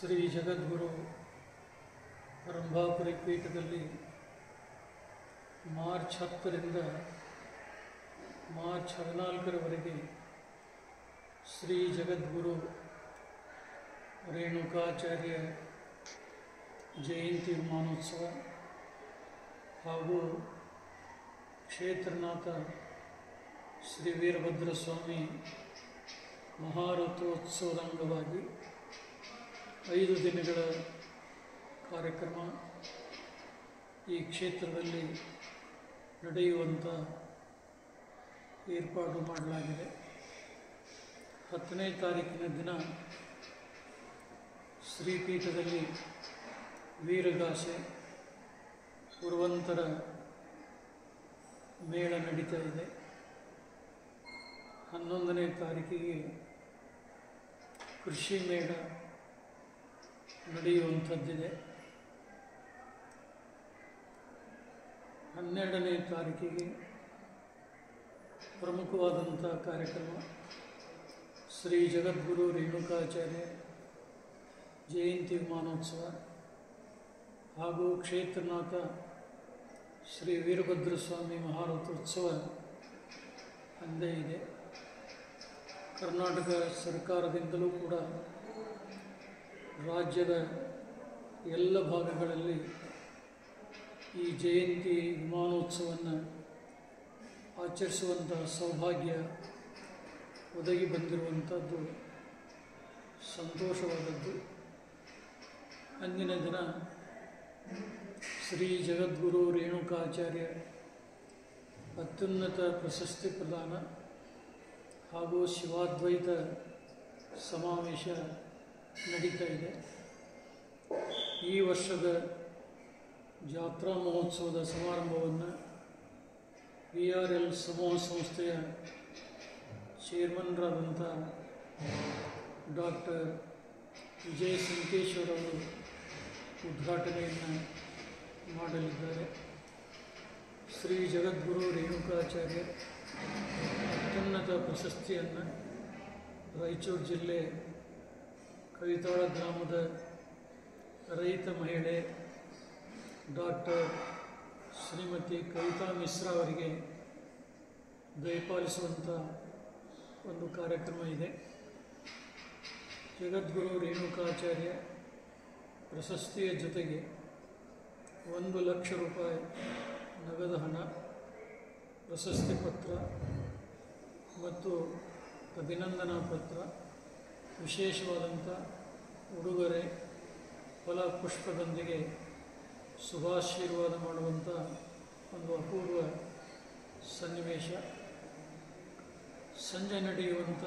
ಶ್ರೀ ಜಗದ್ಗುರು ರಂಭಾಪುರಿ ಪೀಠದಲ್ಲಿ March 10ರಿಂದ March 14ರವರೆಗೆ Shri ಜಗದ್ಗುರು ರೇಣುಕಾಚಾರ್ಯ ಜಯಂತಿ ವಿಮಾನೋತ್ಸವ ಹಾಗೂ ಕ್ಷೇತ್ರನಾಥ ಶ್ರೀ ವೀರಭದ್ರ ಸ್ವಾಮಿ ಮಹಾರಥೋತ್ಸವದ ಅಂಗವಾಗಿ 5 ದಿನಗಳ ಕಾರ್ಯಕ್ರಮ ಈ ಕ್ಷೇತ್ರದಲ್ಲಿ ನಡೆಯುವಂಥ ಏರ್ಪಾಡು ಮಾಡಲಾಗಿದೆ. 10ನೇ ತಾರೀಕಿನ ದಿನ ಶ್ರೀಪೀಠದಲ್ಲಿ ವೀರಗಾಸೆ ಪುರವಂತರ ಮೇಳ ನಡೀತಾ ಇದೆ. 11ನೇ ತಾರೀಕಿಗೆ ಕೃಷಿ ಮೇಳ ನಡೆಯುವಂಥದ್ದಿದೆ. 12ನೇ ತಾರೀಕಿಗೆ ಪ್ರಮುಖವಾದಂಥ ಕಾರ್ಯಕ್ರಮ ಶ್ರೀ ಜಗದ್ಗುರು ರೇಣುಕಾಚಾರ್ಯ ಜಯಂತಿ ವಿಮಾನೋತ್ಸವ ಹಾಗೂ ಕ್ಷೇತ್ರನಾಥ ಶ್ರೀ ವೀರಭದ್ರ ಸ್ವಾಮಿ ಮಹಾರಥೋತ್ಸವ ಅಂದೇ ಇದೆ. ಕರ್ನಾಟಕ ಸರ್ಕಾರದಿಂದಲೂ ಕೂಡ ರಾಜ್ಯದ ಎಲ್ಲ ಭಾಗಗಳಲ್ಲಿ ಈ ಜಯಂತಿ ವಿಮಾನೋತ್ಸವವನ್ನು ಆಚರಿಸುವಂಥ ಸೌಭಾಗ್ಯ ಒದಗಿ ಬಂದಿರುವಂಥದ್ದು ಸಂತೋಷವಾದದ್ದು. ಅಂದಿನ ದಿನ ಶ್ರೀ ಜಗದ್ಗುರು ರೇಣುಕಾಚಾರ್ಯ ಅತ್ಯುನ್ನತ ಪ್ರಶಸ್ತಿ ಪ್ರದಾನ ಹಾಗೂ ಶಿವಾದ್ವೈತ ಸಮಾವೇಶ ನಡೀತಾ ಇದೆ. ಈ ವರ್ಷದ ಜಾತ್ರಾ ಮಹೋತ್ಸವದ ಸಮಾರಂಭವನ್ನು VRL ಸಮೂಹ ಸಂಸ್ಥೆಯ ಚೇರ್ಮನ್ರಾದಂಥ ಡಾಕ್ಟರ್ ವಿಜಯ ಸಂಕೇಶ್ವರ್ ಅವರು ಉದ್ಘಾಟನೆಯನ್ನು ಮಾಡಲಿದ್ದಾರೆ. ಶ್ರೀ ಜಗದ್ಗುರು ರೇಣುಕಾಚಾರ್ಯ ಅತ್ಯುನ್ನತ ಪ್ರಶಸ್ತಿಯನ್ನು ರಾಯಚೂರು ಜಿಲ್ಲೆ ಕವಿತಾಳ ಗ್ರಾಮದ ರೈತ ಮಹಿಳೆ ಡಾಕ್ಟರ್ ಶ್ರೀಮತಿ ಕವಿತಾ ಮಿಶ್ರಾ ಅವರಿಗೆ ದಯಪಾಲಿಸುವಂಥ ಒಂದು ಕಾರ್ಯಕ್ರಮ ಇದೆ. ಜಗದ್ಗುರು ರೇಣುಕಾಚಾರ್ಯ ಪ್ರಶಸ್ತಿಯ ಜೊತೆಗೆ 1 ಲಕ್ಷ ರೂಪಾಯಿ ನಗದು ಹಣ, ಪ್ರಶಸ್ತಿ ಪತ್ರ ಮತ್ತು ಅಭಿನಂದನಾ ಪತ್ರ, ವಿಶೇಷವಾದಂಥ ಉಡುಗೊರೆ, ಫಲ ಪುಷ್ಪದೊಂದಿಗೆ ಶುಭಾಶೀರ್ವಾದ ಮಾಡುವಂಥ ಒಂದು ಅಪೂರ್ವ ಸನ್ನಿವೇಶ. ಸಂಜೆ ನಡೆಯುವಂಥ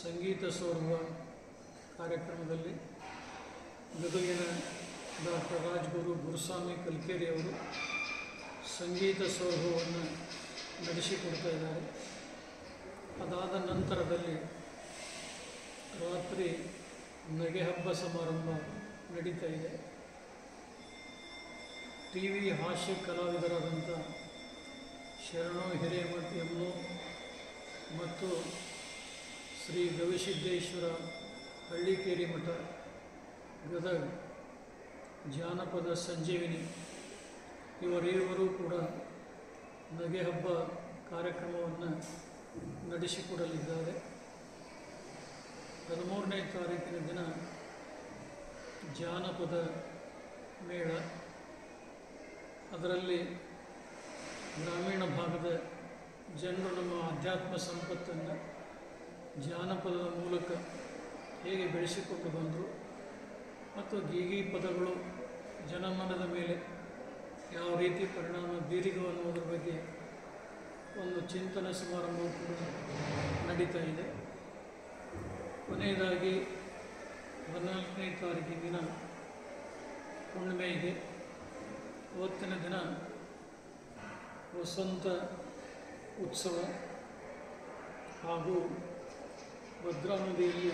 ಸಂಗೀತ ಸೌರಭ ಕಾರ್ಯಕ್ರಮದಲ್ಲಿ ಗದಗಿನ ಡಾಕ್ಟರ್ ರಾಜ್ಗುರು ಗುರುಸ್ವಾಮಿ ಕಲ್ಕೇರಿ ಅವರು ಸಂಗೀತ ಸೌರಭವನ್ನು ನಡೆಸಿಕೊಡ್ತಾ ಇದ್ದಾರೆ. ಅದಾದ ನಂತರದಲ್ಲಿ ರಾತ್ರಿ ನಗೆ ಹಬ್ಬ ಸಮಾರಂಭ ನಡೀತಾ ಇದೆ. TV ಹಾಸ್ಯ ಕಲಾವಿದರಾದಂಥ ಶರಣು ಹಿರೇಮಠ ಎಮ್ಮು ಮತ್ತು ಶ್ರೀ ಗವಿಸಿದ್ದೇಶ್ವರ ಹಳ್ಳಿಕೇರಿ ಮಠ ಗದಗ ಜಾನಪದ ಸಂಜೀವಿನಿ ಇವರಿರುವರು ಕೂಡ ನಗೆ ಹಬ್ಬ ಕಾರ್ಯಕ್ರಮವನ್ನು ನಡೆಸಿಕೊಡಲಿದ್ದಾರೆ. 13ನೇ ತಾರೀಕಿನ ದಿನ ಜಾನಪದ ಮೇಳ, ಅದರಲ್ಲಿ ಗ್ರಾಮೀಣ ಭಾಗದ ಜನರು ನಮ್ಮ ಆಧ್ಯಾತ್ಮ ಸಂಪತ್ತನ್ನು ಜಾನಪದದ ಮೂಲಕ ಹೇಗೆ ಬೆಳೆಸಿಕೊಂಡು ಬಂದರು ಮತ್ತು ಗೀಗಿ ಪದಗಳು ಜನಮನದ ಮೇಲೆ ಯಾವ ರೀತಿ ಪರಿಣಾಮ ಬೀರಿದವು ಅನ್ನೋದ್ರ ಬಗ್ಗೆ ಒಂದು ಚಿಂತನ ಸಮಾರಂಭವು ಕೂಡ ನಡೀತಾ ಇದೆ. ಕೊನೆಯದಾಗಿ 14ನೇ ತಾರೀಕಿನ ದಿನ ಹುಣ್ಣಿಮೆ ಇದೆ. ಅವತ್ತಿನ ದಿನ ವಸಂತ ಉತ್ಸವ ಹಾಗೂ ಭದ್ರಾ ನದಿಯಲ್ಲಿ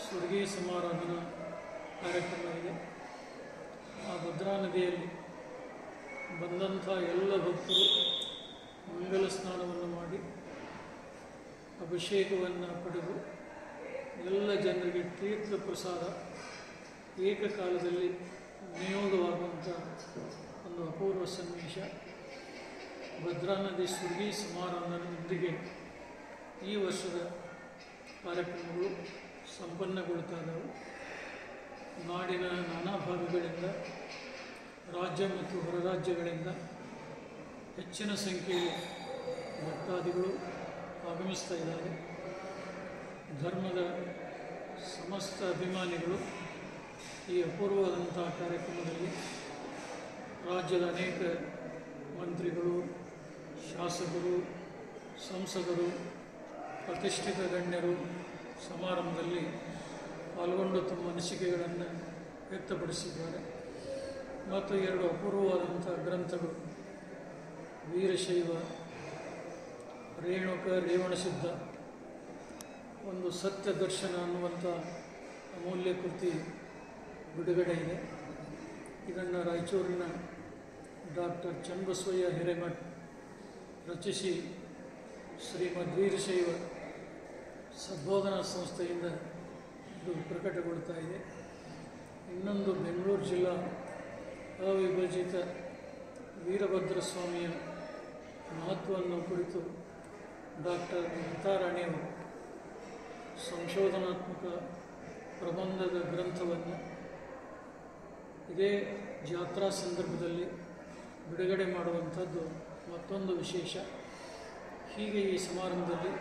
ಸುರ್ಗಿ ಸಮಾರಾಧನಾ ಕಾರ್ಯಕ್ರಮ ಇದೆ. ಆ ಭದ್ರಾ ನದಿಯಲ್ಲಿ ಬಂದಂಥ ಎಲ್ಲ ಭಕ್ತರು ಮಂಗಲ ಸ್ನಾನವನ್ನು ಮಾಡಿ ಅಭಿಷೇಕವನ್ನು ಪಡೆದು ಎಲ್ಲ ಜನರಿಗೆ ತೀರ್ಥ ಪ್ರಸಾದ ಏಕಕಾಲದಲ್ಲಿ ನಿಯೋಗವಾಗುವಂಥ ಒಂದು ಅಪೂರ್ವ ಸನ್ನಿವೇಶ. ಭದ್ರಾ ನದಿ ಸುಗ್ಗಿ ಸಮಾರಂಭದೊಂದಿಗೆ ಈ ವರ್ಷದ ಕಾರ್ಯಕ್ರಮಗಳು ಸಂಪನ್ನಗೊಳ್ತಾ ಇದ್ದವು. ನಾಡಿನ ನಾನಾ ಭಾಗಗಳಿಂದ, ರಾಜ್ಯ ಮತ್ತು ಹೊರ ರಾಜ್ಯಗಳಿಂದ ಹೆಚ್ಚಿನ ಸಂಖ್ಯೆಯಲ್ಲಿ ಭಕ್ತಾದಿಗಳು ಆಗಮಿಸ್ತಾ ಇದ್ದಾರೆ. ಧರ್ಮದ ಸಮಸ್ತ ಅಭಿಮಾನಿಗಳು ಈ ಅಪೂರ್ವವಾದಂಥ ಕಾರ್ಯಕ್ರಮದಲ್ಲಿ ರಾಜ್ಯದ ಅನೇಕ ಮಂತ್ರಿಗಳು, ಶಾಸಕರು, ಸಂಸದರು, ಪ್ರತಿಷ್ಠಿತ ಗಣ್ಯರು ಸಮಾರಂಭದಲ್ಲಿ ಪಾಲ್ಗೊಂಡು ತಮ್ಮ ಅನಿಸಿಕೆಗಳನ್ನು ವ್ಯಕ್ತಪಡಿಸಿದ್ದಾರೆ. ಮತ್ತು 2 ಅಪೂರ್ವವಾದಂಥ ಗ್ರಂಥಗಳು, ವೀರಶೈವ ರೇಣುಕ ರೇವಣಸಿದ್ಧ ಒಂದು ಸತ್ಯ ದರ್ಶನ ಅನ್ನುವಂಥ ಅಮೂಲ್ಯ ಕೃತಿ ಬಿಡುಗಡೆ ಇದೆ. ಇದನ್ನು ರಾಯಚೂರಿನ ಡಾಕ್ಟರ್ ಚನ್ನಬಸವಯ್ಯ ಹಿರೇಮಠ್ ರಚಿಸಿ ಶ್ರೀಮದ್ ವೀರಶೈವ ಸದ್ಬೋಧನಾ ಸಂಸ್ಥೆಯಿಂದ ಇದು ಪ್ರಕಟಗೊಳ್ತಾ ಇದೆ. ಇನ್ನೊಂದು ಬೆಂಗಳೂರು ಜಿಲ್ಲಾ ಅವಿಭಜಿತ ವೀರಭದ್ರ ಸ್ವಾಮಿಯ ಮಹತ್ವವನ್ನು ಕುರಿತು ಡಾಕ್ಟರ್ ಗೀತಾರಾಣಿಯವರು ಸಂಶೋಧನಾತ್ಮಕ ಪ್ರಬಂಧದ ಗ್ರಂಥವನ್ನು ಇದೇ ಜಾತ್ರಾ ಸಂದರ್ಭದಲ್ಲಿ ಬಿಡುಗಡೆ ಮಾಡುವಂಥದ್ದು ಮತ್ತೊಂದು ವಿಶೇಷ. ಹೀಗೆ ಈ ಸಮಾರಂಭದಲ್ಲಿ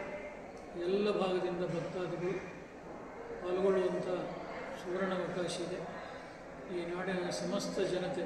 ಎಲ್ಲ ಭಾಗದಿಂದ ಭಕ್ತಾದಿಗಳು ಪಾಲ್ಗೊಳ್ಳುವಂಥ ಸುವರ್ಣಾವಕಾಶ ಇದೆ. ಈ ನಾಡಿನ ಸಮಸ್ತ ಜನತೆ